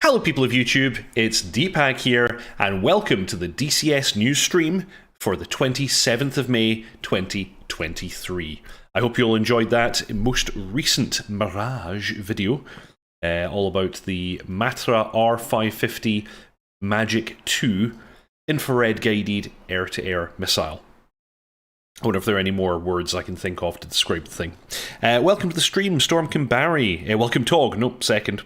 Hello people of YouTube, it's Deepak here, and welcome to the DCS news stream for the 27th of May 2023. I hope you all enjoyed that most recent Mirage video, all about the Matra R550 Magic 2 infrared guided air-to-air missile. I wonder if there are any more words I can think of to describe the thing. Welcome to the stream, Stormcom Barry. Welcome Tog, nope, second.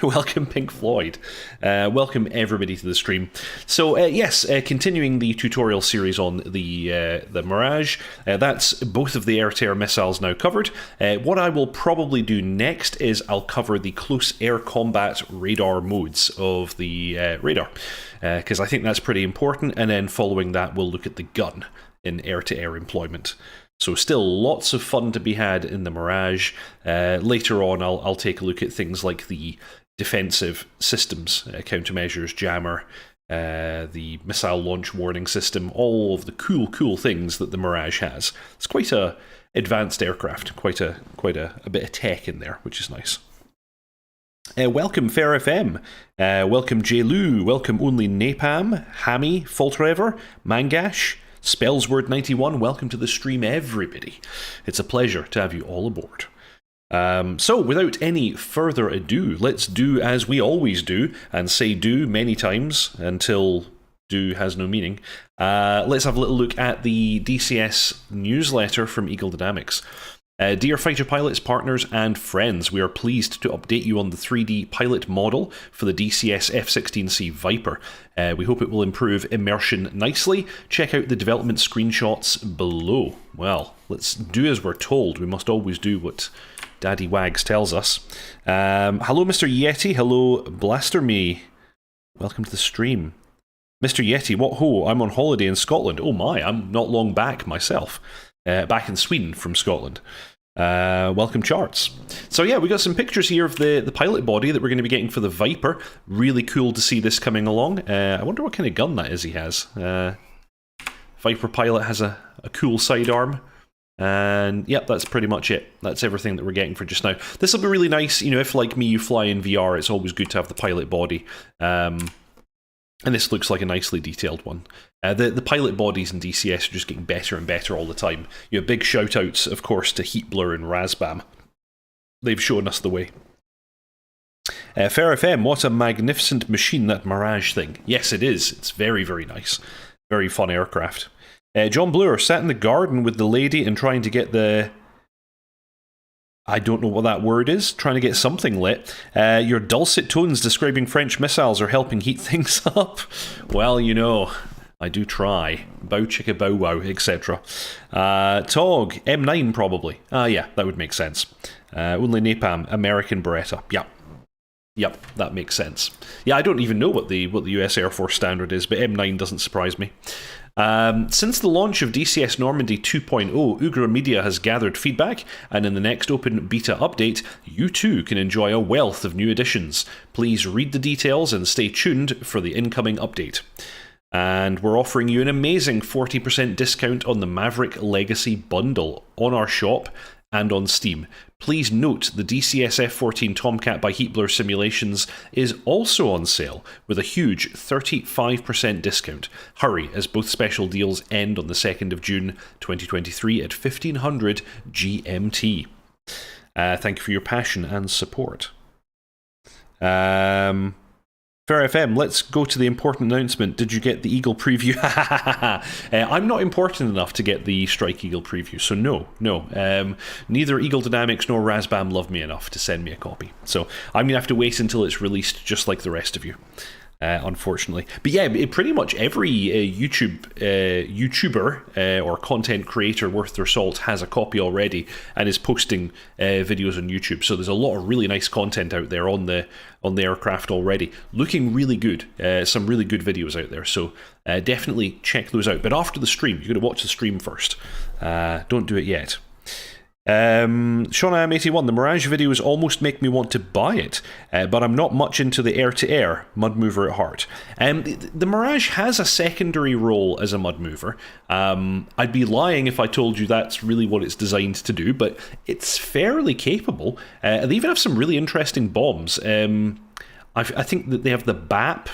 Welcome Pink Floyd. Welcome everybody to the stream. So yes, continuing the tutorial series on the Mirage. That's both of the air-to-air missiles now covered. What I will probably do next is I'll cover the close air combat radar modes of the radar, because I think that's pretty important, and then following that we'll look at the gun in air-to-air employment. So still lots of fun to be had in the Mirage. Later on I'll take a look at things like the defensive systems, countermeasures, jammer, the missile launch warning system, all of the cool things that the Mirage has. It's quite a advanced aircraft, quite a bit of tech in there, which is nice. Welcome Fair FM, welcome J. Lou, welcome Only Napalm, Hammy, Faultrever, Mangash, Spellsword91, welcome to the stream everybody. It's a pleasure to have you all aboard. So without any further ado, let's do as we always do, and say do many times until do has no meaning. Let's have a little look at the DCS newsletter from Eagle Dynamics. Dear fighter pilots, partners and friends, we are pleased to update you on the 3D pilot model for the DCS F-16C Viper. We hope it will improve immersion nicely. Check out the development screenshots below. Well, let's do as we're told. We must always do what Daddy Wags tells us. Hello Mr. Yeti, hello Blaster Me. Welcome to the stream. Mr. Yeti, what ho, I'm on holiday in Scotland. Oh my, I'm not long back myself. Back in Sweden from Scotland. Welcome charts. So yeah, we got some pictures here of the pilot body that we're going to be getting for the Viper. Really cool to see this coming along. I wonder what kind of gun that is he has. Viper pilot has a cool sidearm. And yep, that's pretty much it. That's everything that we're getting for just now. This will be really nice. You know, if like me you fly in VR, it's always good to have the pilot body. And this looks like a nicely detailed one. The pilot bodies in DCS are just getting better and better all the time. You know, big shout outs, of course, to Heatblur and Razbam. They've shown us the way. Fair FM, what a magnificent machine, that Mirage thing. Yes, it is. It's very, very nice. Very fun aircraft. John Bluer sat in the garden with the lady and trying to get the... I don't know what that word is. Trying to get something lit. Your dulcet tones describing French missiles are helping heat things up. Well, you know, I do try. Bow chicka bow wow, etc. Tog, M9 probably. Yeah, that would make sense. Only Napalm, American Beretta. Yep, that makes sense. Yeah, I don't even know what the US Air Force standard is, but M9 doesn't surprise me. Since the launch of DCS Normandy 2.0, Ugra Media has gathered feedback, and in the next open beta update, you too can enjoy a wealth of new additions. Please read the details and stay tuned for the incoming update. And we're offering you an amazing 40% discount on the Maverick Legacy Bundle on our shop and on Steam. Please note the DCS F-14 Tomcat by Heatblur Simulations is also on sale with a huge 35% discount. Hurry, as both special deals end on the 2nd of June 2023 at 1500 GMT. Thank you for your passion and support. Fair FM, let's go to the important announcement. Did you get the Eagle preview? I'm not important enough to get the Strike Eagle preview, so no. Neither Eagle Dynamics nor Razbam love me enough to send me a copy. So I'm going to have to wait until it's released, just like the rest of you. Unfortunately. But yeah, pretty much every YouTuber or content creator worth their salt has a copy already and is posting videos on YouTube. So there's a lot of really nice content out there on the aircraft already. Looking really good. Some really good videos out there. So definitely check those out. But after the stream, you're going to watch the stream first. Don't do it yet. Sean IM81, the Mirage videos almost make me want to buy it, but I'm not much into the air-to-air mud mover at heart. The Mirage has a secondary role as a mud mover. I'd be lying if I told you that's really what it's designed to do, but it's fairly capable. They even have some really interesting bombs. I think that they have the BAP.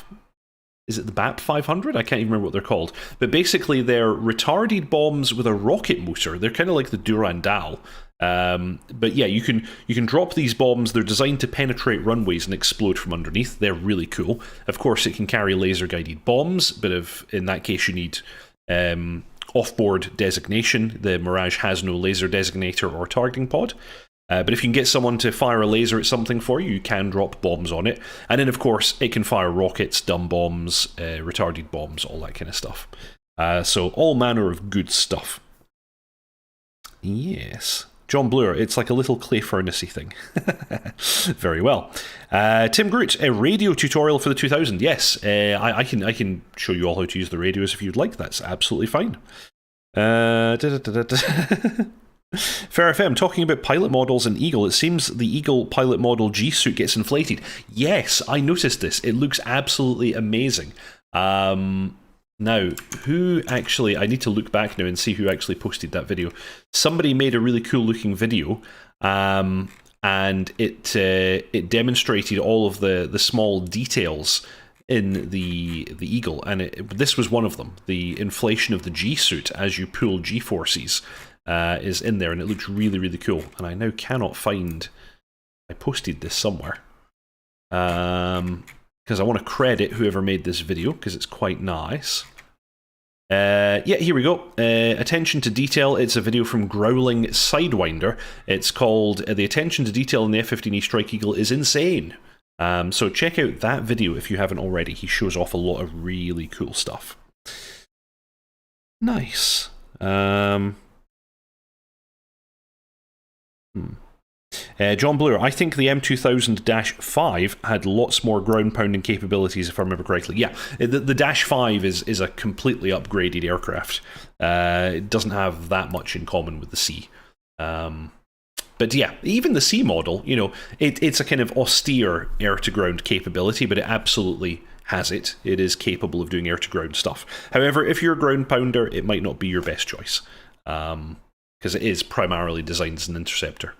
Is it the BAP 500? I can't even remember what they're called. But basically, they're retarded bombs with a rocket motor. They're kind of like the Durandal. But yeah, you can drop these bombs. They're designed to penetrate runways and explode from underneath. They're really cool. Of course, it can carry laser-guided bombs, but in that case, you need off-board designation. The Mirage has no laser designator or targeting pod. But if you can get someone to fire a laser at something for you, you can drop bombs on it. And then, of course, it can fire rockets, dumb bombs, retarded bombs, all that kind of stuff. So all manner of good stuff. Yes. John Bloor, it's like a little clay furnace-y thing. Very well. Tim Groot, a radio tutorial for the 2000. Yes, I can show you all how to use the radios if you'd like. That's absolutely fine. Fair FM, talking about pilot models and Eagle, it seems the Eagle pilot model G-suit gets inflated. Yes, I noticed this. It looks absolutely amazing. Now, who actually... I need to look back now and see who actually posted that video. Somebody made a really cool looking video, and it demonstrated all of the small details in the Eagle, and this was one of them. The inflation of the G-suit as you pull G-forces is in there, and it looks really, really cool. And I now cannot find... I posted this somewhere. Because I want to credit whoever made this video, because it's quite nice. Yeah, here we go. Attention to detail. It's a video from Growling Sidewinder. It's called The Attention to Detail in the F-15E Strike Eagle is Insane. So check out that video if you haven't already. He shows off a lot of really cool stuff. Nice. John Bloor, I think the M2000-5 had lots more ground pounding capabilities, if I remember correctly. Yeah, the Dash 5 is a completely upgraded aircraft. It doesn't have that much in common with the C. But yeah, even the C model, you know, it's a kind of austere air-to-ground capability, but it absolutely has it. It is capable of doing air-to-ground stuff. However, if you're a ground pounder, it might not be your best choice, because it is primarily designed as an interceptor.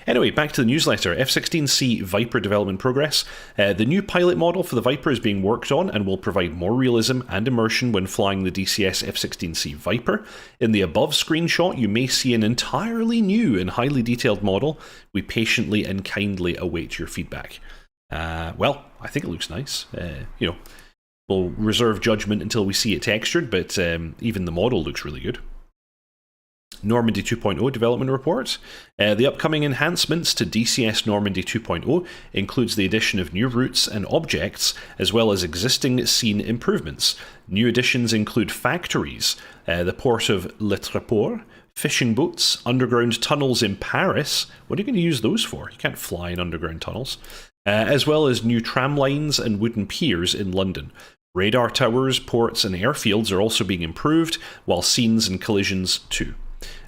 Anyway, back to the newsletter. F-16C Viper development progress. The new pilot model for the Viper is being worked on and will provide more realism and immersion when flying the DCS F-16C Viper. In the above screenshot, you may see an entirely new and highly detailed model. We patiently and kindly await your feedback. Well, I think it looks nice. You know, we'll reserve judgment until we see it textured, but even the model looks really good. Normandy 2.0 development report. The upcoming enhancements to DCS Normandy 2.0 includes the addition of new routes and objects, as well as existing scene improvements. New additions include factories, the port of Le Tréport, fishing boats, underground tunnels in Paris. What are you going to use those for? You can't fly in underground tunnels. As well as new tram lines and wooden piers in London. Radar towers, ports, and airfields are also being improved, while scenes and collisions too.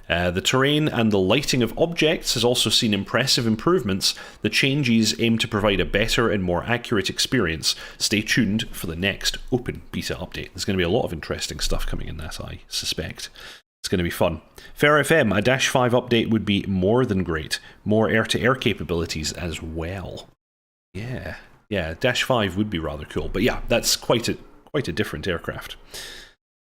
The terrain and the lighting of objects has also seen impressive improvements. The changes aim to provide a better and more accurate experience. Stay tuned for the next open beta update. There's going to be a lot of interesting stuff coming in that, I suspect. It's going to be fun. Fair FM, a Dash 5 update would be more than great. More air-to-air capabilities as well. Yeah, Dash 5 would be rather cool. But yeah, that's quite a different aircraft.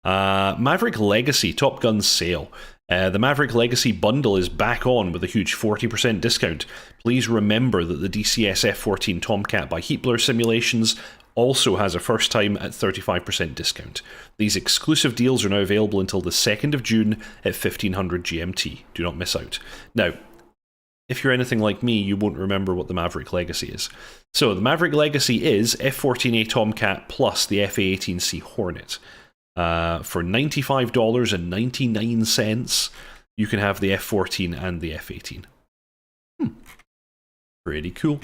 Maverick Legacy Top Gun sale. The Maverick Legacy bundle is back on with a huge 40% discount. Please remember that the DCS F-14 Tomcat by Heatblur Simulations also has a first time at 35% discount. These exclusive deals are now available until the 2nd of June at 1500 GMT. Do not miss out. Now, if you're anything like me, you won't remember what the Maverick Legacy is. So, the Maverick Legacy is F-14A Tomcat plus the FA-18C Hornet. For $95.99, you can have the F-14 and the F-18. Pretty cool.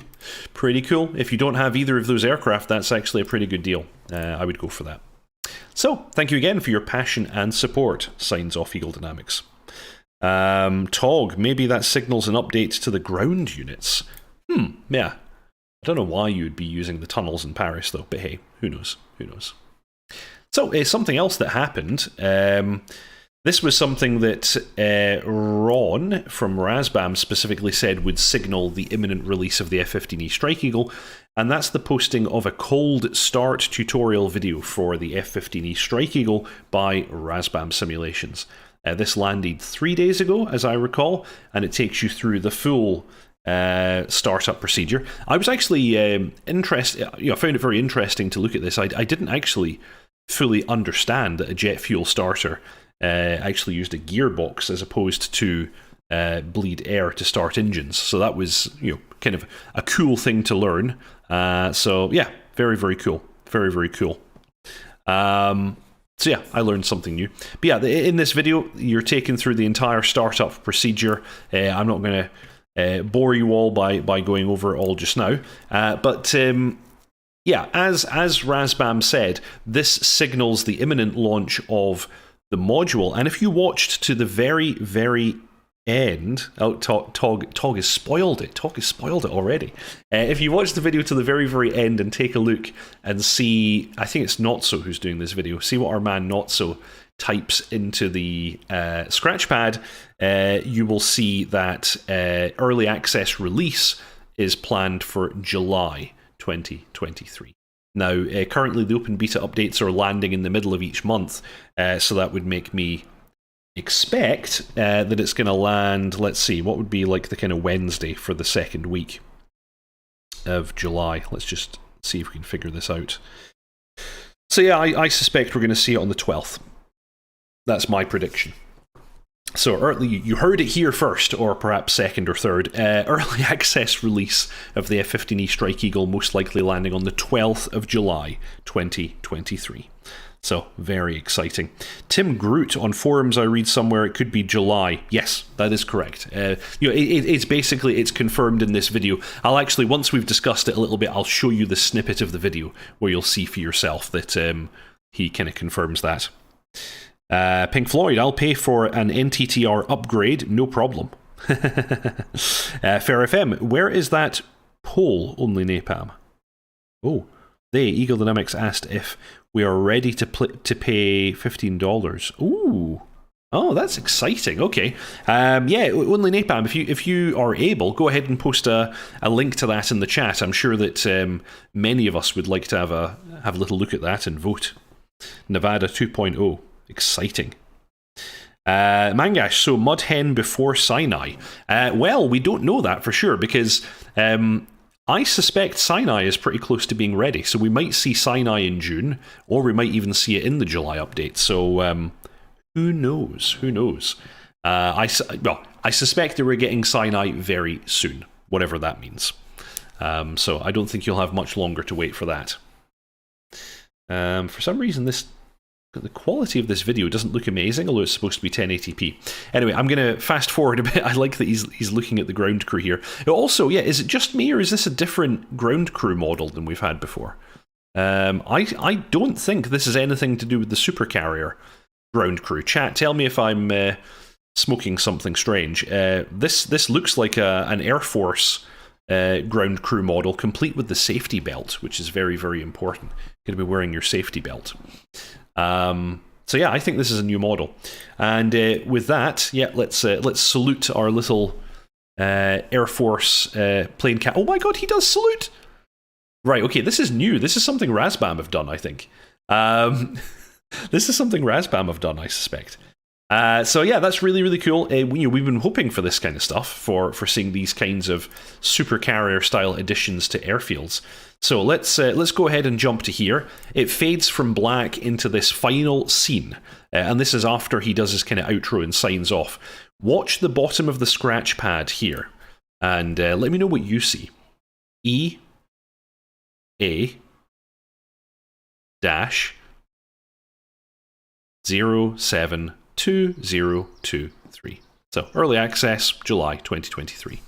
Pretty cool. If you don't have either of those aircraft, that's actually a pretty good deal. I would go for that. So, thank you again for your passion and support. Signs off Eagle Dynamics. Tog, maybe that signals an update to the ground units. Yeah. I don't know why you'd be using the tunnels in Paris, though, but hey, who knows? Who knows? So, something else that happened. This was something that Ron from Razbam specifically said would signal the imminent release of the F-15E Strike Eagle, and that's the posting of a cold start tutorial video for the F-15E Strike Eagle by Razbam Simulations. This landed 3 days ago, as I recall, and it takes you through the full startup procedure. I was actually interested. I found it very interesting to look at this. I didn't actually fully understand that a jet fuel starter actually used a gearbox as opposed to bleed air to start engines. So that was, kind of a cool thing to learn. So yeah, very, very cool. Very, very cool. So yeah, I learned something new. But yeah, in this video, you're taken through the entire startup procedure. I'm not going to bore you all by going over it all just now. But yeah, as Razbam said, this signals the imminent launch of the module. And if you watched to the very, very end, Tog has spoiled it. Tog has spoiled it already. If you watch the video to the very, very end and take a look and see, I think it's Notso who's doing this video, see what our man Notso types into the scratch pad, you will see that early access release is planned for July 2023. Now, currently the open beta updates are landing in the middle of each month, so that would make me expect that it's going to land, let's see, what would be like the kind of Wednesday for the second week of July. Let's just see if we can figure this out. So yeah, I suspect we're going to see it on the 12th. That's my prediction. So early, you heard it here first, or perhaps second or third. Early access release of the F-15E Strike Eagle most likely landing on the 12th of July 2023. So, very exciting. Tim Groot on forums, I read somewhere it could be July. Yes, that is correct. It's basically, it's confirmed in this video. I'll actually, once we've discussed it a little bit, I'll show you the snippet of the video where you'll see for yourself that he kind of confirms that. Pink Floyd, I'll pay for an NTTR upgrade, no problem. Fair FM, where is that poll only napalm? Oh, Eagle Dynamics asked if we are ready to pay $15. Ooh. Oh, that's exciting. Okay. Yeah, only napalm. If you are able, go ahead and post a link to that in the chat. I'm sure that many of us would like to have a little look at that and vote. Nevada 2.0. Exciting. Mangash, so Mudhen before Sinai. Well, we don't know that for sure because I suspect Sinai is pretty close to being ready. So we might see Sinai in June, or we might even see it in the July update. So who knows? Who knows? I suspect that we're getting Sinai very soon, whatever that means. So I don't think you'll have much longer to wait for that. For some reason, the quality of this video doesn't look amazing, although it's supposed to be 1080p. Anyway, I'm going to fast forward a bit. I like that he's looking at the ground crew here. Also, yeah, is it just me, or is this a different ground crew model than we've had before? I don't think this is anything to do with the supercarrier ground crew. Chat, tell me if I'm smoking something strange. This looks like an Air Force ground crew model, complete with the safety belt, which is very, very important. You're going to be wearing your safety belt. So yeah, I think this is a new model, and with that, yeah, let's salute our little Air Force plane cat. Oh my God, he does salute! Right, okay, this is new. This is something Razbam have done, I think. This is something Razbam have done, I suspect. So yeah, that's really, really cool. We've been hoping for this kind of stuff, for seeing these kinds of supercarrier style additions to airfields. So let's go ahead and jump to here. It fades from black into this final scene, and this is after he does his kind of outro and signs off. Watch the bottom of the scratch pad here, and let me know what you see. EA-072023. So early access, July 2023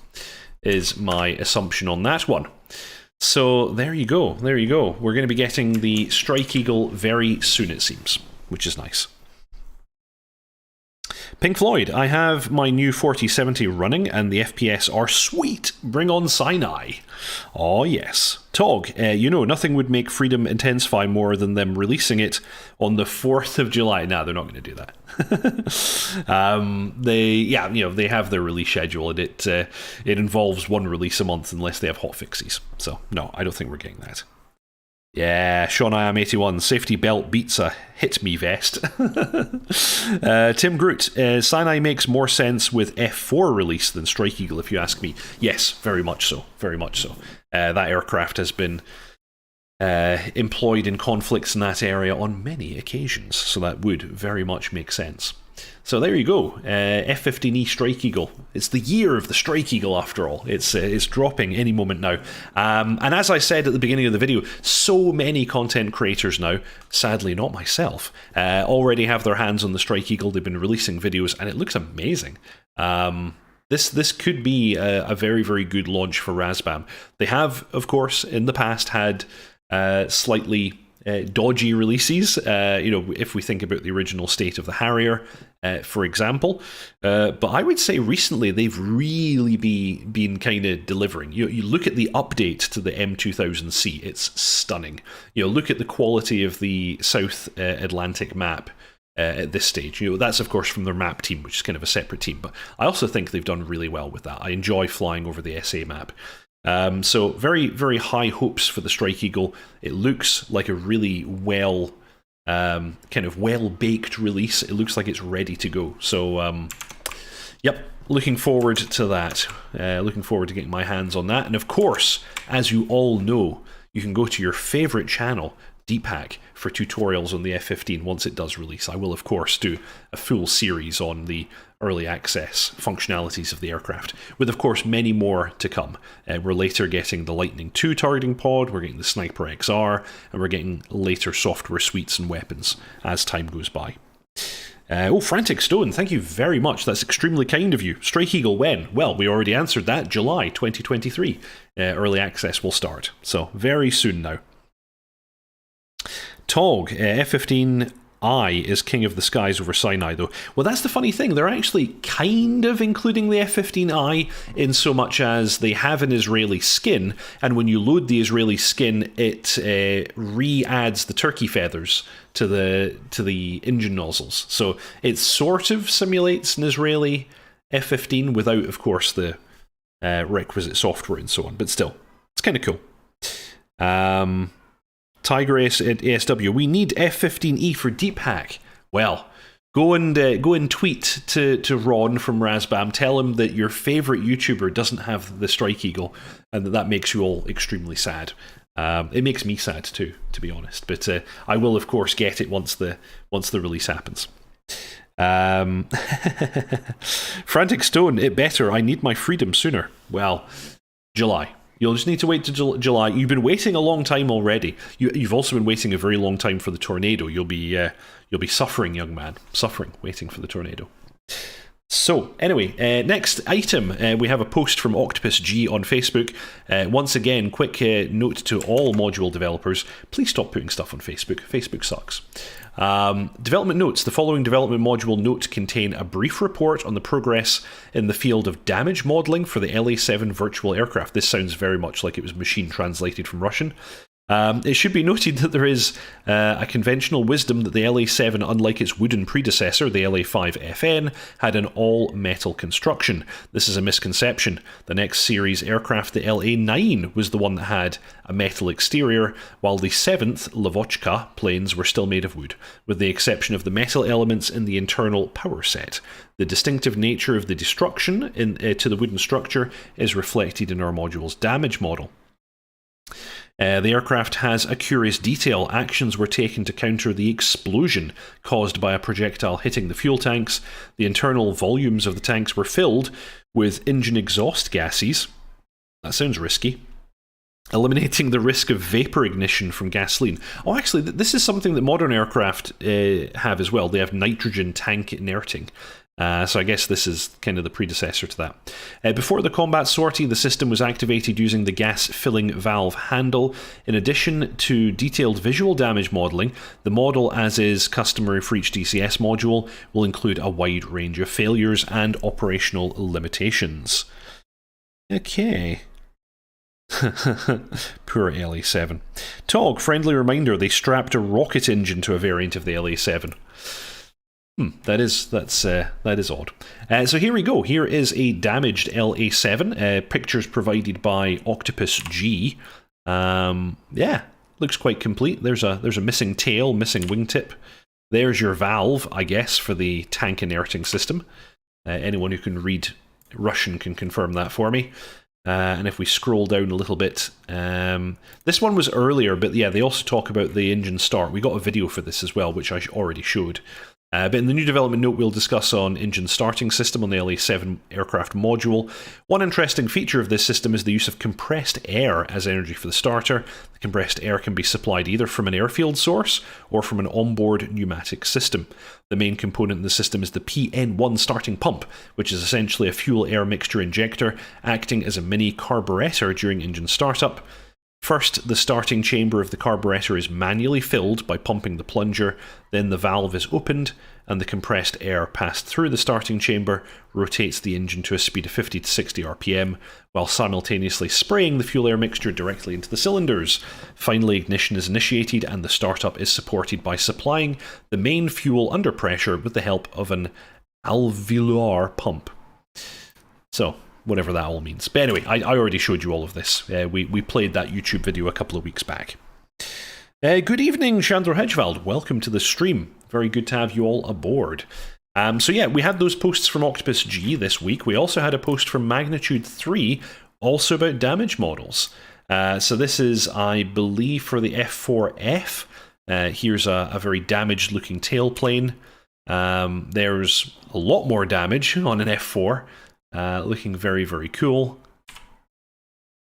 is my assumption on that one. So there you go, there you go. We're going to be getting the Strike Eagle very soon, it seems, which is nice. Pink Floyd, I have my new 4070 running and the FPS are sweet. Bring on Sinai. Oh yes. Tog, nothing would make Freedom intensify more than them releasing it on the 4th of July. Nah, they're not going to do that. They have their release schedule and it involves one release a month unless they have hotfixes. So no, I don't think we're getting that. Yeah, Sean I am 81. Safety belt beats a hit me vest. Tim Groot. Sinai makes more sense with F4 release than Strike Eagle, if you ask me. Yes, very much so. Very much so. That aircraft has been employed in conflicts in that area on many occasions, so that would very much make sense. So there you go, F-15E Strike Eagle. It's the year of the Strike Eagle after all. It's dropping any moment now. And as I said at the beginning of the video, so many content creators now, sadly not myself, already have their hands on the Strike Eagle. They've been releasing videos and it looks amazing. This could be a very, very good launch for Razbam. They have, of course, in the past had slightly dodgy releases, if we think about the original state of the Harrier, for example. But I would say recently they've really been kind of delivering. You look at the update to the M2000C, it's stunning. Look at the quality of the South Atlantic map at this stage. That's of course from their map team, which is kind of a separate team. But I also think they've done really well with that. I enjoy flying over the SA map. So very, very high hopes for the Strike Eagle. It looks like a really kind of well-baked release. It looks like it's ready to go. So, yep, looking forward to that. Looking forward to getting my hands on that. And of course, as you all know, you can go to your favourite channel, Deepak, for tutorials on the F-15 once it does release. I will, of course, do a full series on the early access functionalities of the aircraft, with, of course, many more to come. We're later getting the Lightning II targeting pod, we're getting the Sniper XR, and we're getting later software suites and weapons as time goes by. Frantic Stone, thank you very much. That's extremely kind of you. Strike Eagle when? Well, we already answered that. July 2023. Early access will start. So, very soon now. Tog, F-15I is king of the skies over Sinai, though. Well, that's the funny thing. They're actually kind of including the F-15I in so much as they have an Israeli skin, and when you load the Israeli skin, it re-adds the turkey feathers to the engine nozzles. So it sort of simulates an Israeli F-15 without, of course, the requisite software and so on. But still, it's kind of cool. Tiger at ASW, we need F-15E for Deep Hack. Well, go and tweet to Ron from Razbam. Tell him that your favourite YouTuber doesn't have the Strike Eagle, and that makes you all extremely sad. It makes me sad too, to be honest. But I will, of course, get it once the release happens. Frantic Stone, it better. I need my freedom sooner. Well, July. You'll just need to wait till July. You've been waiting a long time already. You've also been waiting a very long time for the tornado. You'll be suffering, young man. Suffering, waiting for the tornado. So, anyway, next item, we have a post from Octopus G on Facebook. Once again, quick note to all module developers, please stop putting stuff on Facebook. Facebook sucks. Development notes. The following development module notes contain a brief report on the progress in the field of damage modelling for the LA-7 virtual aircraft. This sounds very much like it was machine translated from Russian. It should be noted that there is a conventional wisdom that the LA-7, unlike its wooden predecessor, the LA-5FN, had an all-metal construction. This is a misconception. The next series aircraft, the LA-9, was the one that had a metal exterior, while the 7th Lavochka planes were still made of wood, with the exception of the metal elements in the internal power set. The distinctive nature of the destruction to the wooden structure is reflected in our module's damage model. The aircraft has a curious detail. Actions were taken to counter the explosion caused by a projectile hitting the fuel tanks. The internal volumes of the tanks were filled with engine exhaust gases. That sounds risky. Eliminating the risk of vapor ignition from gasoline. Oh, actually, this is something that modern aircraft have as well. They have nitrogen tank inerting. So I guess this is kind of the predecessor to that. Before the combat sortie, the system was activated using the gas filling valve handle. In addition to detailed visual damage modelling, the model, as is customary for each DCS module, will include a wide range of failures and operational limitations. Okay. Poor LA7. Tog, friendly reminder, they strapped a rocket engine to a variant of the LA7. That is odd. So here we go. Here is a damaged LA7. Pictures provided by Octopus G. Yeah, looks quite complete. There's a missing tail, missing wingtip. There's your valve, I guess, for the tank inerting system. Anyone who can read Russian can confirm that for me. And if we scroll down a little bit, this one was earlier, but yeah, they also talk about the engine start. We got a video for this as well, which I already showed. But in the new development note, we'll discuss on engine starting system on the LA7 aircraft module. One interesting feature of this system is the use of compressed air as energy for the starter. The compressed air can be supplied either from an airfield source or from an onboard pneumatic system. The main component in the system is the PN1 starting pump, which is essentially a fuel-air mixture injector acting as a mini carburetor during engine startup. First, the starting chamber of the carburetor is manually filled by pumping the plunger, then the valve is opened, and the compressed air passed through the starting chamber rotates the engine to a speed of 50 to 60 RPM, while simultaneously spraying the fuel-air mixture directly into the cylinders. Finally, ignition is initiated, and the startup is supported by supplying the main fuel under pressure with the help of an alveolar pump. So, whatever that all means. But anyway, I already showed you all of this. We played that YouTube video a couple of weeks back. Good evening, Chandra Hedgevald. Welcome to the stream. Very good to have you all aboard. So yeah, we had those posts from Octopus G this week. We also had a post from Magnitude 3, also about damage models. So this is, I believe, for the F4F. Here's a very damaged looking tailplane. There's a lot more damage on an F4. Looking very, very cool.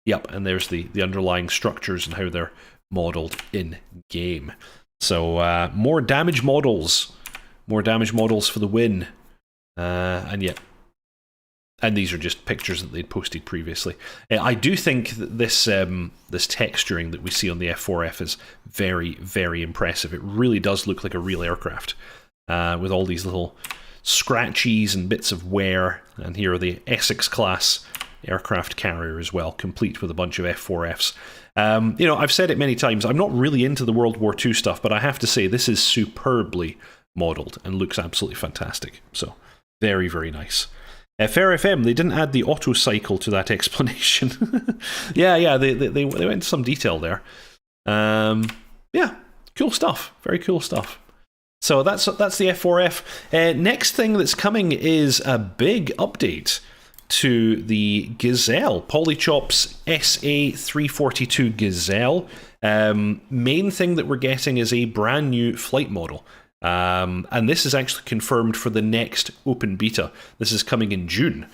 Yep, and there's the underlying structures and how they're modelled in-game. So, more damage models. More damage models for the win. And yeah. And these are just pictures that they'd posted previously. I do think that this texturing that we see on the F4F is very, very impressive. It really does look like a real aircraft. With all these little scratchies and bits of wear, and here are the Essex class aircraft carrier as well, complete with a bunch of F4Fs. You know, I've said it many times, I'm not really into the World War II stuff, but I have to say this is superbly modelled and looks absolutely fantastic. So, very, very nice. Fair FM, they didn't add the auto cycle to that explanation. yeah, they went into some detail there. Yeah, cool stuff. Very cool stuff. So that's the F4F. Next thing that's coming is a big update to the Gazelle, Polychop's SA342 Gazelle. Main thing that we're getting is a brand new flight model. And this is actually confirmed for the next open beta. This is coming in June.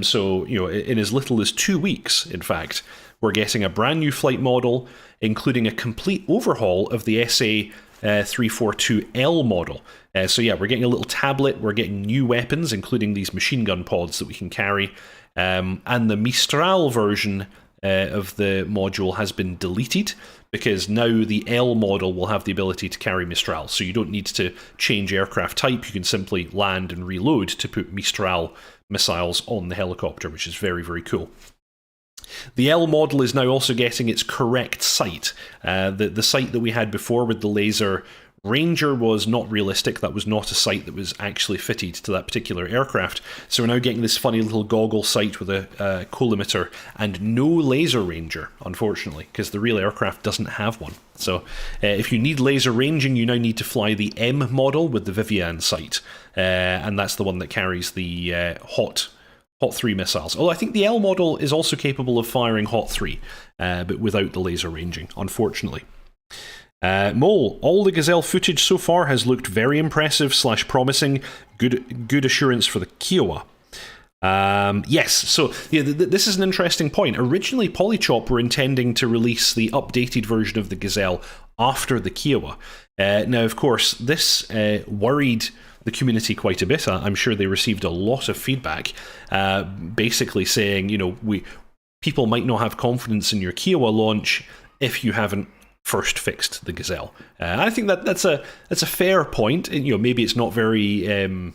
So, you know, in as little as 2 weeks, in fact, we're getting a brand new flight model, including a complete overhaul of the SA342L model. So yeah, we're getting a little tablet, we're getting new weapons, including these machine gun pods that we can carry, and the Mistral version of the module has been deleted, because now the L model will have the ability to carry Mistral, so you don't need to change aircraft type, you can simply land and reload to put Mistral missiles on the helicopter, which is very, very cool. The L model is now also getting its correct sight. The sight that we had before with the laser Ranger was not realistic. That was not a sight that was actually fitted to that particular aircraft. So we're now getting this funny little goggle sight with a collimator and no laser ranger, unfortunately, because the real aircraft doesn't have one. So if you need laser ranging, you now need to fly the M model with the Vivian sight. And that's the one that carries the Hot 3 missiles. Although I think the L model is also capable of firing Hot 3, but without the laser ranging, unfortunately. Mole, all the Gazelle footage so far has looked very impressive / promising. Good assurance for the Kiowa. Yes, so yeah, this is an interesting point. Originally, Polychop were intending to release the updated version of the Gazelle after the Kiowa. Now, of course, this worried the community quite a bit. I'm sure they received a lot of feedback, basically saying, people might not have confidence in your Kiowa launch if you haven't first fixed the Gazelle. I think that's a fair point. Maybe it's not very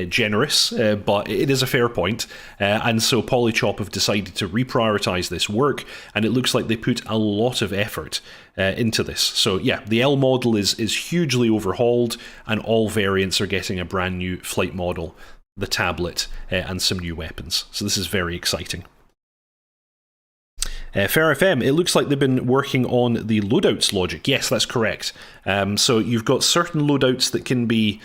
generous, but it is a fair point. And so Polychop have decided to reprioritize this work, and it looks like they put a lot of effort into this. So yeah, the L model is hugely overhauled, and all variants are getting a brand new flight model, the tablet, and some new weapons. So this is very exciting. Fair FM, it looks like they've been working on the loadouts logic. Yes, that's correct. So you've got certain loadouts that can be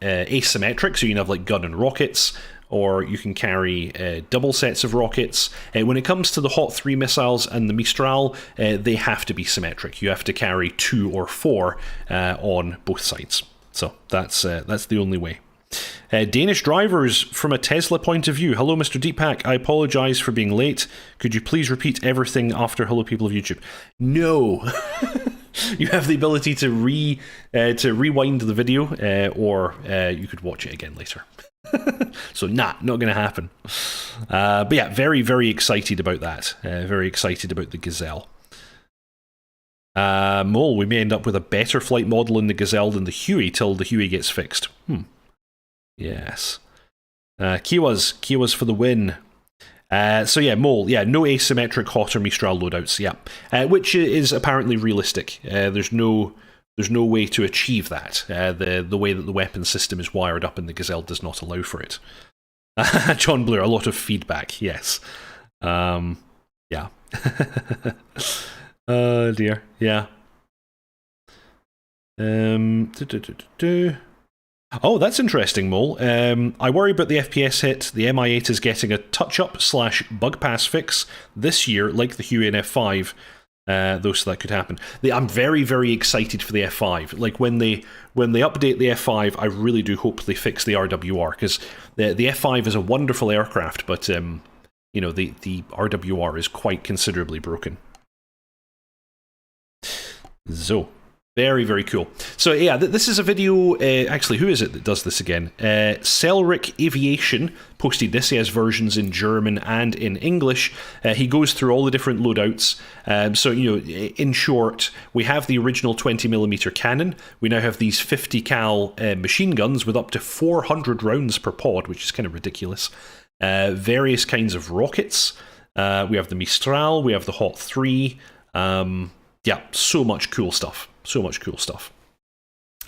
asymmetric, so you can have like gun and rockets, or you can carry double sets of rockets. When it comes to the Hot 3 missiles and the Mistral, they have to be symmetric. You have to carry 2 or 4 on both sides. So that's the only way. Danish drivers from a Tesla point of view. Hello, Mr. Deepak. I apologise for being late. Could you please repeat everything after Hello People of YouTube? No. You have the ability to rewind the video, or you could watch it again later. So not going to happen. But yeah, very, very excited about that. Very excited about the Gazelle. Mole, we may end up with a better flight model in the Gazelle than the Huey till the Huey gets fixed. Yes. Kiowas for the win. So yeah, Mole, yeah, no asymmetric Hot or Mistral loadouts, yeah, which is apparently realistic. There's no way to achieve that. The way that the weapon system is wired up in the Gazelle does not allow for it. John Blair, a lot of feedback, yes. Yeah. Oh dear, yeah. Oh, that's interesting, Mole. I worry about the FPS hit. The MI8 is getting a touch-up/bug pass fix this year, like the Huey and F5, though, so that could happen. I'm very, very excited for the F5. Like, when they update the F5, I really do hope they fix the RWR, because the F5 is a wonderful aircraft, but, the RWR is quite considerably broken. So... very, very cool. So yeah, this is a video, actually, who is it that does this again? Selric Aviation posted this. He has versions in German and in English. He goes through all the different loadouts. So, in short, we have the original 20mm cannon. We now have these 50 cal machine guns with up to 400 rounds per pod, which is kind of ridiculous. Various kinds of rockets. We have the Mistral, we have the Hot 3. Yeah, so much cool stuff. So much cool stuff.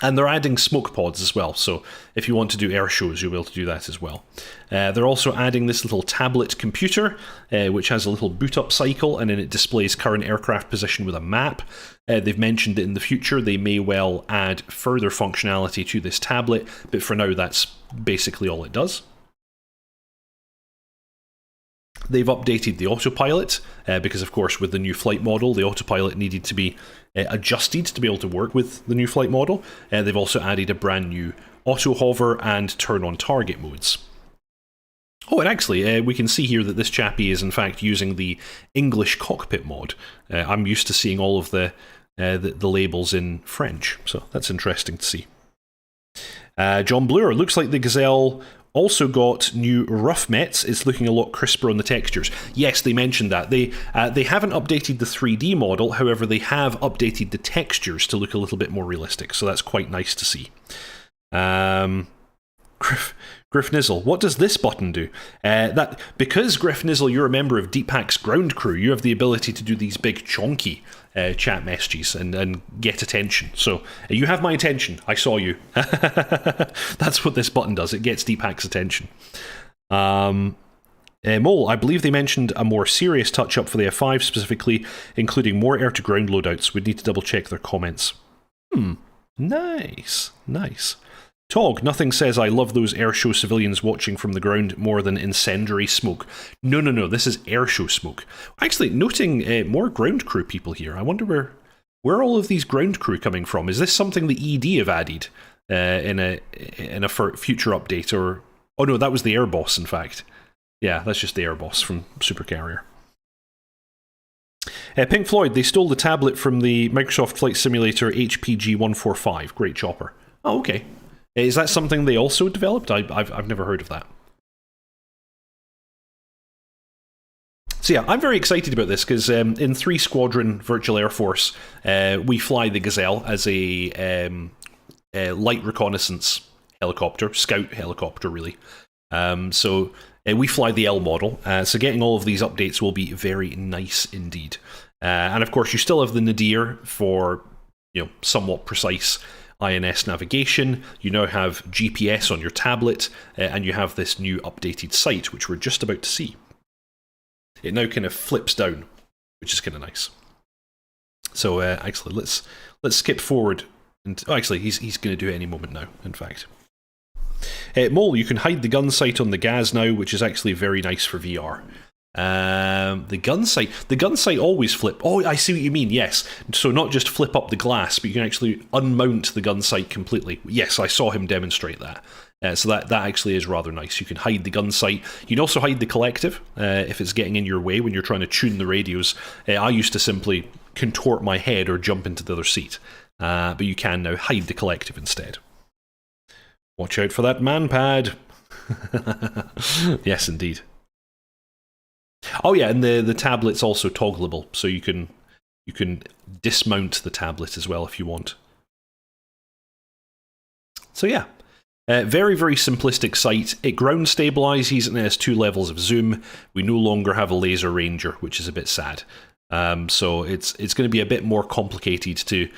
And they're adding smoke pods as well, so if you want to do air shows, you'll be able to do that as well. They're also adding this little tablet computer, which has a little boot-up cycle, and then it displays current aircraft position with a map. They've mentioned that in the future they may well add further functionality to this tablet, but for now that's basically all it does. They've updated the autopilot, because of course with the new flight model, the autopilot needed to be adjusted to be able to work with the new flight model. They've also added a brand new auto hover and turn on target modes. Oh, and actually, we can see here that this chappie is in fact using the English cockpit mod. I'm used to seeing all of the labels in French, so that's interesting to see. John Bloor, looks like the Gazelle also got new rough mets. It's looking a lot crisper on the textures. Yes, they mentioned that. They haven't updated the 3D model, however, they have updated the textures to look a little bit more realistic, so that's quite nice to see. Griff Nizzle, what does this button do? Because, Griff Nizzle, you're a member of Deepak's ground crew, you have the ability to do these big chonky chat messages and get attention. So you have my attention. I saw you. That's what this button does. It gets Deepak's attention. Mole, I believe they mentioned a more serious touch-up for the F5 specifically, including more air-to-ground loadouts. We'd need to double-check their comments. Nice. Nice. Tog, nothing says I love those airshow civilians watching from the ground more than incendiary smoke. No, this is airshow smoke. Actually, noting more ground crew people here. I wonder where are all of these ground crew coming from? Is this something the ED have added in a future update? Or oh no, that was the air boss, in fact. Yeah, that's just the air boss from Supercarrier. Pink Floyd, they stole the tablet from the Microsoft Flight Simulator HPG 145. Great chopper. Oh, okay. Is that something they also developed? I've never heard of that. So yeah, I'm very excited about this because in 3 Squadron Virtual Air Force, we fly the Gazelle as a light reconnaissance helicopter, scout helicopter, really. So we fly the L model, so getting all of these updates will be very nice indeed. And of course, you still have the Nadir for somewhat precise INS navigation. You now have GPS on your tablet, and you have this new updated sight, which we're just about to see. It now kind of flips down, which is kind of nice. So actually, let's skip forward. And actually, he's going to do it any moment now. In fact, Mole, you can hide the gun sight on the Gaz now, which is actually very nice for VR. The gun sight always flip. Oh, I see what you mean. Yes, so not just flip up the glass, but you can actually unmount the gun sight completely. Yes, I saw him demonstrate that. So that actually is rather nice. You can hide the gun sight. You can also hide the collective if it's getting in your way when you're trying to tune the radios. I used to simply contort my head or jump into the other seat, but you can now hide the collective instead. Watch out for that man pad. Yes, indeed. Oh yeah, and the tablet's also toggleable, so you can dismount the tablet as well if you want. So yeah. Very, very simplistic sight. It ground stabilizes and it has 2 levels of zoom. We no longer have a laser ranger, which is a bit sad. So it's going to be a bit more complicated to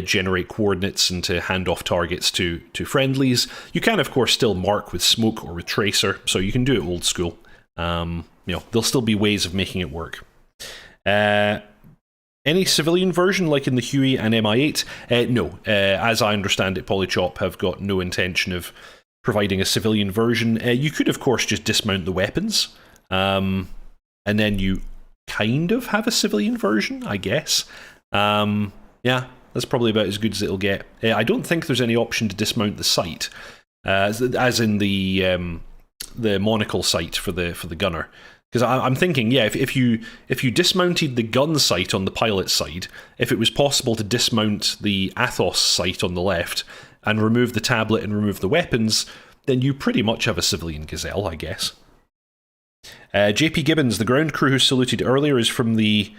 generate coordinates and to hand off targets to friendlies. You can, of course, still mark with smoke or with tracer, so you can do it old school. There'll still be ways of making it work. Any civilian version, like in the Huey and MI8? No. As I understand it, Polychop have got no intention of providing a civilian version. You could, of course, just dismount the weapons, and then you kind of have a civilian version, I guess. Yeah, that's probably about as good as it'll get. I don't think there's any option to dismount the sight, as in the monocle sight for the gunner. Because I'm thinking, yeah, if you dismounted the gun sight on the pilot side, if it was possible to dismount the Athos sight on the left and remove the tablet and remove the weapons, then you pretty much have a civilian Gazelle, I guess. JP Gibbons, the ground crew who saluted earlier, is from the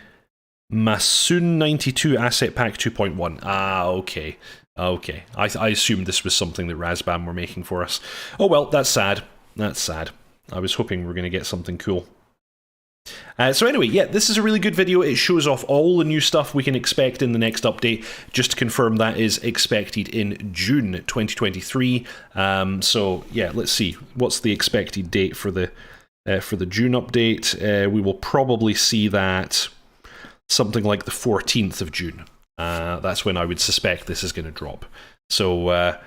Masoon 92 Asset Pack 2.1. Ah, okay. Okay. I assumed this was something that Razbam were making for us. Oh well, that's sad. That's sad. I was hoping we were going to get something cool. So anyway, yeah, this is a really good video. It shows off all the new stuff we can expect in the next update. Just to confirm, that is expected in June 2023. So yeah, let's see. What's the expected date for the June update? We will probably see that something like the 14th of June. That's when I would suspect this is going to drop. So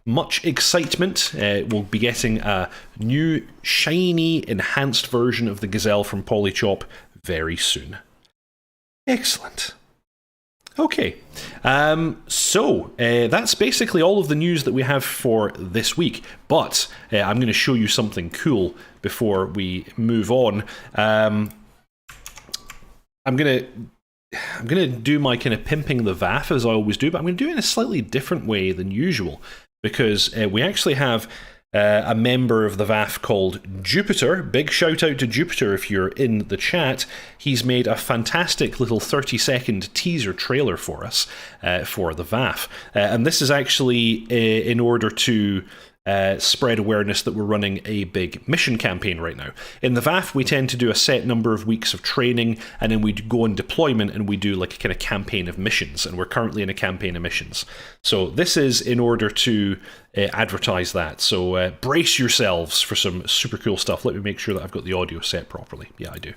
much excitement. We'll be getting a new, shiny, enhanced version of the Gazelle from Polychop very soon. Excellent. Okay, so that's basically all of the news that we have for this week, but I'm going to show you something cool before we move on. I'm going to do my kind of pimping the VAF as I always do, but I'm going to do it in a slightly different way than usual, because we actually have a member of the VAF called Jupiter. Big shout out to Jupiter if you're in the chat. He's made a fantastic little 30-second teaser trailer for us for the VAF. And this is actually in order to spread awareness that we're running a big mission campaign right now. In the VAF, we tend to do a set number of weeks of training, and then we go on deployment and we do like a kind of campaign of missions, and we're currently in a campaign of missions. So this is in order to advertise that. So brace yourselves for some super cool stuff. Let me make sure that I've got the audio set properly. Yeah, I do.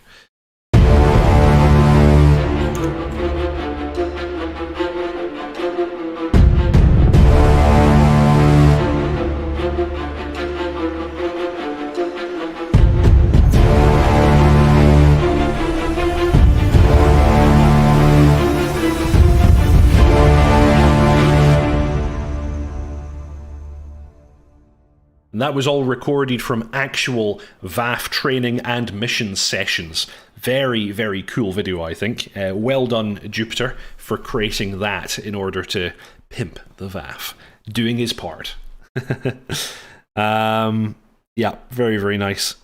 And that was all recorded from actual VAF training and mission sessions. Very, very cool video, I think. Well done, Jupiter, for creating that in order to pimp the VAF. doing his part. Yeah, very, very nice.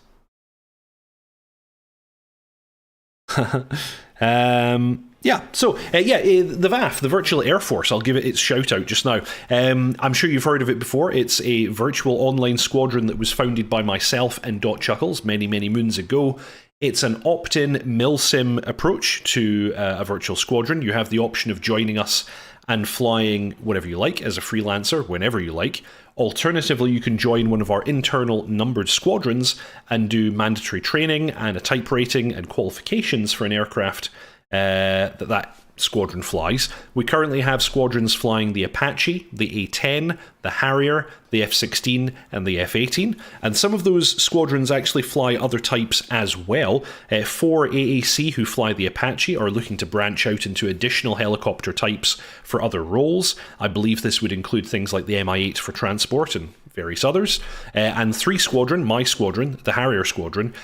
Yeah, so, the VAF, the Virtual Air Force, I'll give it its shout out just now. I'm sure you've heard of it before. It's a virtual online squadron that was founded by myself and dotChuckles many, many moons ago. It's an opt-in milsim approach to a virtual squadron. You have the option of joining us and flying whatever you like as a freelancer, whenever you like. Alternatively, you can join one of our internal numbered squadrons and do mandatory training and a type rating and qualifications for an aircraft that squadron flies. We currently have squadrons flying the Apache, the A-10, the Harrier, the F-16, and the F-18, and some of those squadrons actually fly other types as well. 4 AAC who fly the Apache are looking to branch out into additional helicopter types for other roles. I believe this would include things like the Mi-8 for transport and various others. And 3 Squadron, my squadron, the Harrier Squadron,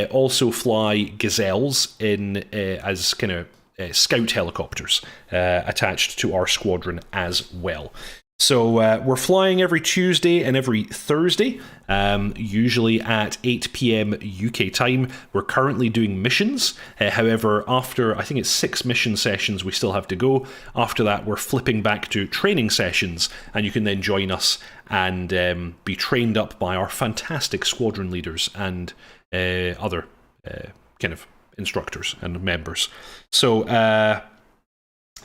also fly Gazelles as kind of scout helicopters attached to our squadron as well. So we're flying every Tuesday and every Thursday, usually at 8 p.m. UK time. We're currently doing missions. However, after, I think it's 6 mission sessions we still have to go. After that, we're flipping back to training sessions, and you can then join us and be trained up by our fantastic squadron leaders and other kind of instructors and members. So,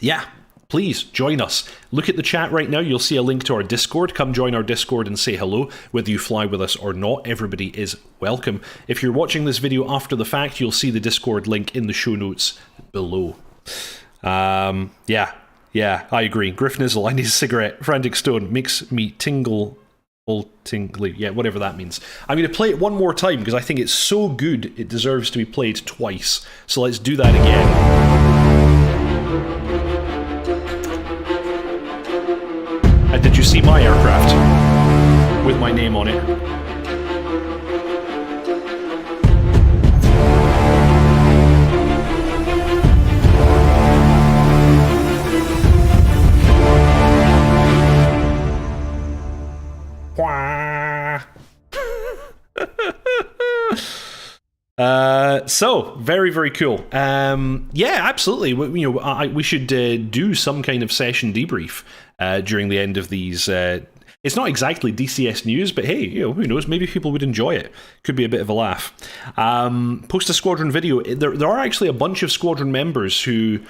yeah, please join us. Look at the chat right now. You'll see a link to our Discord. Come join our Discord and say hello. Whether you fly with us or not, everybody is welcome. If you're watching this video after the fact, you'll see the Discord link in the show notes below. Yeah, I agree. Griffnizzle, I need a cigarette. Frantic Stone makes me tingle. All tingly, yeah, whatever that means. I'm going to play it one more time because I think it's so good it deserves to be played twice. So let's do that again. And did you see my aircraft with my name on it? So very, very cool. Yeah, absolutely. We should do some kind of session debrief during the end of these. It's not exactly DCS news, but hey, who knows? Maybe people would enjoy it. Could be a bit of a laugh. Post a squadron video. There are actually a bunch of squadron members who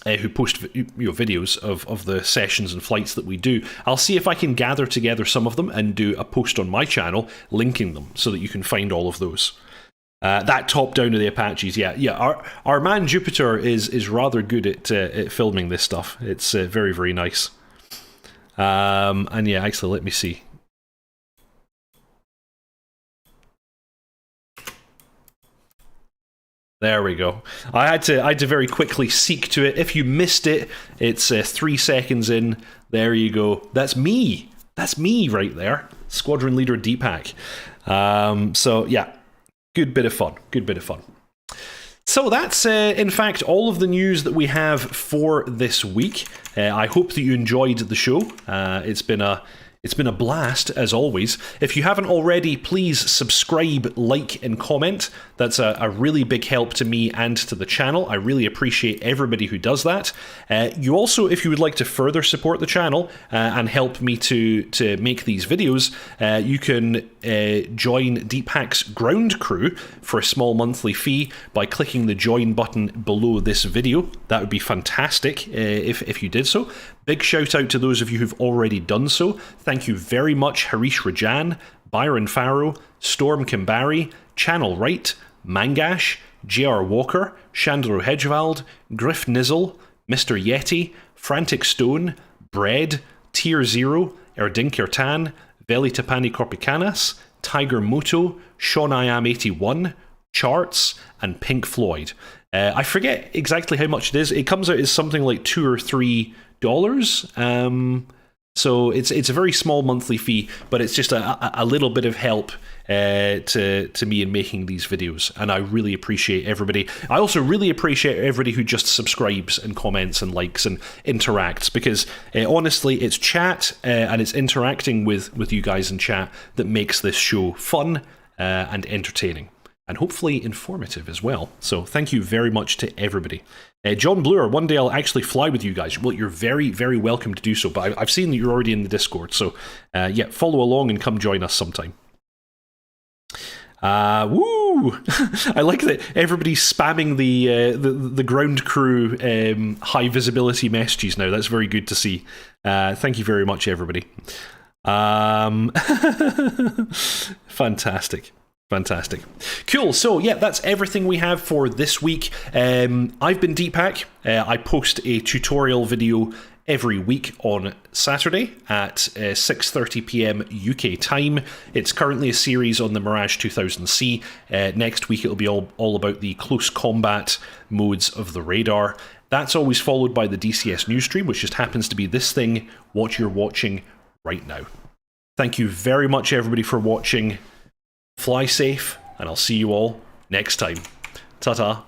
post videos of the sessions and flights that we do. I'll see if I can gather together some of them and do a post on my channel linking them so that you can find all of those. That top down of the Apaches, yeah. Our man Jupiter is rather good at filming this stuff. It's very, very nice. And yeah, actually, let me see. There we go. I had to very quickly seek to it. If you missed it, it's 3 seconds in. There you go. That's me. That's me right there. Squadron Leader Deepak. So yeah, good bit of fun. Good bit of fun. So that's, in fact, all of the news that we have for this week. I hope that you enjoyed the show. It's been a blast, as always. If you haven't already, please subscribe, like, and comment. That's a really big help to me and to the channel. I really appreciate everybody who does that. You also, if you would like to further support the channel and help me to make these videos, you can join Deepak's ground crew for a small monthly fee by clicking the join button below this video. That would be fantastic if you did so. Big shout out to those of you who've already done so. Thank you very much, Harish Rajan, Byron Farrow, Storm Kimbari, Channel Right, Mangash, J.R. Walker, Chandro Hedgewald, Griff Nizzle, Mr. Yeti, Frantic Stone, Bread, Tier Zero, Erdin Kirtan, Veli Tapani Korpikanas, Tiger Moto, Sean I Am 81, Charts, and Pink Floyd. I forget exactly how much it is. It comes out as something like $2 or $3. So it's a very small monthly fee, but it's just a little bit of help to me in making these videos, and I really appreciate everybody. I also really appreciate everybody who just subscribes and comments and likes and interacts, because honestly, it's chat and it's interacting with you guys in chat that makes this show fun and entertaining, and hopefully informative as well. So thank you very much to everybody. John Bluer, one day I'll actually fly with you guys. Well, you're very, very welcome to do so, but I've seen that you're already in the Discord, so yeah, follow along and come join us sometime. Woo! I like that everybody's spamming the ground crew high visibility messages now. That's very good to see. Thank you very much, everybody. Fantastic. Fantastic. Cool. So, yeah, that's everything we have for this week. I've been Deepak. I post a tutorial video every week on Saturday at 6:30 p.m. UK time. It's currently a series on the Mirage 2000C. Next week, it'll be all about the close combat modes of the radar. That's always followed by the DCS news stream, which just happens to be this thing, what you're watching right now. Thank you very much, everybody, for watching. Fly safe, and I'll see you all next time. Ta-ta.